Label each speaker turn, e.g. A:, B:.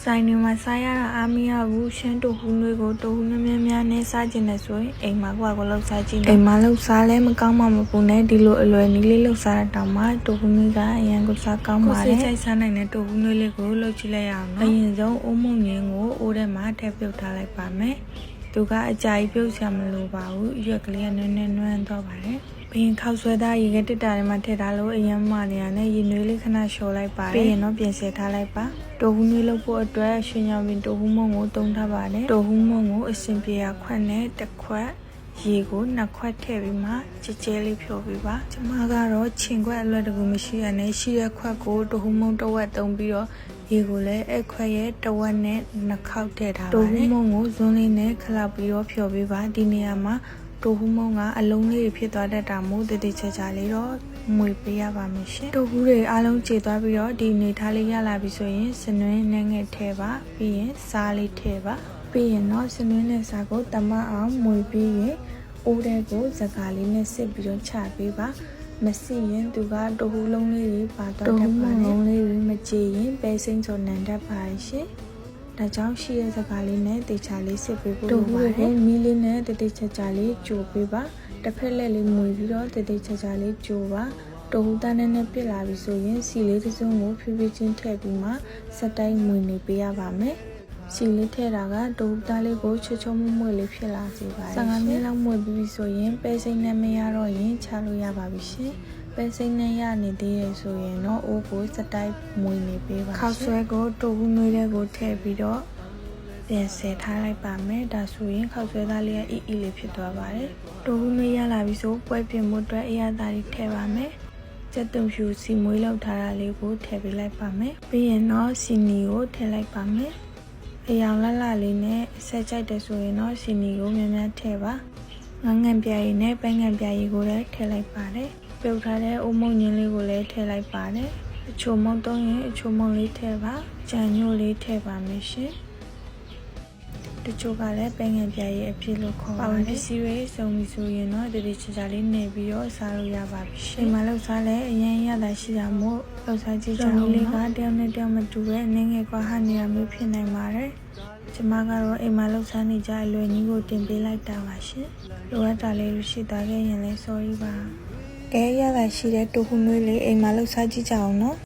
A: ဆိုင်နေမှာစားရတာအားမရဘူးရှမ်းတူဟူးတွေကိုတူဟူးများများနဲ့စားကျင်တယ်ဆိုရင်အိမ်မှာကိုယ့်အကိုလောက်စားကြည့်နေအိမ်မှာလောက်စားလဲမကောင်းမှမပူနဲ့ဒီလိုအလွယ်နည်းလေးလောက်စားတဲ့တောင်မှတူဟူးမျိုးကအရင်ကစားကောင်းပါတယ်ကိုယ်စိတ်ကြိုက်စားနိုင်တဲ့တူဟူးမျိုးလေးကိုလှုပ်ကြည့်လိုက်ရအောင်နော်အရင်ဆုံးအိုးမုံငင်းကိုအိုးထဲမှာထည့်ပြုတ်ထားလိုက်ပါမယ်သူကအကြာကြီးပြုတ်ဆရာမလိုပါဘူးရွက်ကလေးကနွမ်းတော့ပါတယ်ဘင်းခောက်ဆွဲသားရေကတစ်တာထဲမှာထည့်ထားလို့အရင်မှနေရနဲ့ရေနွေးလေးခဏလျှော်လိုက်ပါတယ်ပြီးရင်တော့ပြင်ဆင်ထားလိုက်ပါတိုဟူးနွေးလုပ်ဖို့အတွက်ရွှေညောင်ပင်တိုဟူးမုံကိုတုံးထားပါတယ်တိုဟူးမုံကိုအစင်ပြေရခွက်နဲ့တစ်ခွက်ရေကိုနှစ်ခွက်ထည့်ပြီးမှကြဲကြဲလေးဖြော်ပေးပါကျမကတော့ချင်ခွက်အလွယ်တကူမရှိရနဲ့ရှိတဲ့ခွက်ကိုတိုဟူးမုံတစ်ဝက်တုံးပြီးတော့ရေကိုလည်းအခွက်ရဲ့တစ်ဝက်နဲ့နှစ်ခေါက်ထည့်ထားပါတယ်တိုဟူးမုံကိုဇွန်းလေးနဲ့ခလောက်ပြီးတော့ဖြော်ပေးပါဒီနေရာမှာတိုဟူးမုံကအလုံးလေးဖြစ်သွားတတ်တာမို့တည်တည်ချာချာလေးတော့မွေပေးရပါမယ်ရှင်တိုဟူးတွေအားလုံးကျေသွားပြီးတော့ဒီနေထားလေးရလာပြီဆိုရင်စနွင်းနဲ့ငှက်ထည့်ပါပြီးရင်စားလေးထည့်ပါပြီးရင်တော့စနွင်းနဲ့စားကိုတမအောင်မွေပြီးရင်အိုးတဲ့ကိုစကားလေးနဲ့စစ်ပြီးတော့ချပေးပါမစစ်ရင်သူကတိုဟူးလုံးလေးတွေပါတော့တတ်ပါတယ်တိုဟူးလုံးလေးတွေမကြည့်ရင်ပဲစိမ့်စောနံတတ်ပါရှင်ဒါကြောင့်ရှိတဲ့စကားလေးနဲ့တေချာလေးစစ်ပေးဖို့လိုပါတယ်မီးလေးနဲ့တေချာချာလေးကြိုပေးပါတစ်ဖက်လက်လေးမွေပြီးတော့တေချာချာလေးကြိုပါတိုဟူးသားနဲ့ပြစ်လာပြီဆိုရင်စီလေးတစ်စုံကိုဖြည်းဖြည်းချင်းထည့်ပြီးမှစက်တိုင်းမွေနေပေးရပါမယ်စီလေးထည့်တာကတိုဟူးသားလေးကိုချွတ်ချွတ်မွေ့လေးဖြစ်လာစေပါတယ်15မိနစ်လောက်မွေပြီးပြီဆိုရင်ပဲစိမ့်နဲ့မရတော့ရင်ချလို့ရပါပြီရှင်ပဲစိမ့်နဲ့ရနေသေးရဆိုရင်တော့အိုးကိုစက်တိုင်းမွေနေပေးပါခောက်ဆွဲကိုတိုဟူးနွေးတဲ့ကိုထည့်ပြီးတော့ပြန်ဆယ်ထားလိုက်ပါမယ်ဒါဆိုရင်ခောက်ဆွဲသားလေးကအီလေးဖြစ်သွားပါတယ်တိုဟူးနွေးရလာပြီဆိုပွဲပြင်မှုအတွက်အရသာလေးထည့်ပါမယ်ကျက်တုံဖြူစီမွေးလောက်ထားတာလေးကိုထည့်ပေးလိုက်ပါမယ်ပြီးရင်တော့စီနီကိုထည့်လိုက်ပါမယ်အရောင်လှလှလေးနဲ့ဆက်ကြိုက်တယ်ဆိုရင်တော့စီနီကိုများများထည့်ပါငငန်ပြားရည်နဲ့ပဲငန်ပြားရည်ကိုလည်းထည့်လိုက်ပါတယ်ပြုတ်ထားတဲ့အိုးမုံညင်းလေးကိုလည်းထည့်လိုက်ပါတယ်အချိုမုံသုံးရင်အချိုမုံလေးထည့်ပါကြံညို့လေးထည့်ပါမယ်ရှင်တချို့ကလည်းပဲငန်ပြားရည်အဖြစ်လို့ခေါ်ပါတယ်ပစ္စည်းတွေစုံပြီဆိုရင်တော့တတိချာချာလေးနေပြီးတော့စားလို့ရပါပြီရှင်ဒီမှာလောက်စားလဲအရင်ရတာရှိတာမို့လောက်စားကြည့်ကြအောင်လေးကတယောက်နဲ့တယောက်မတူပဲအနေငယ်ကွာဟနေရမျိုးဖြစ်နိုင်ပါတယ်ကျမကတော့အိမ်မှာလှုပ်ရှားနေကြအလွယ်ကြီးကိုတင်ပေးလိုက်တာပါရှင်လိုအပ်တာလေးရှိသွားခဲ့ရင်လည်း sorry ပါကဲရတာရှိတဲ့တူဟူးမျိုးလေးအိမ်မှာလှုပ်ရှားကြည့်ကြအောင်နော်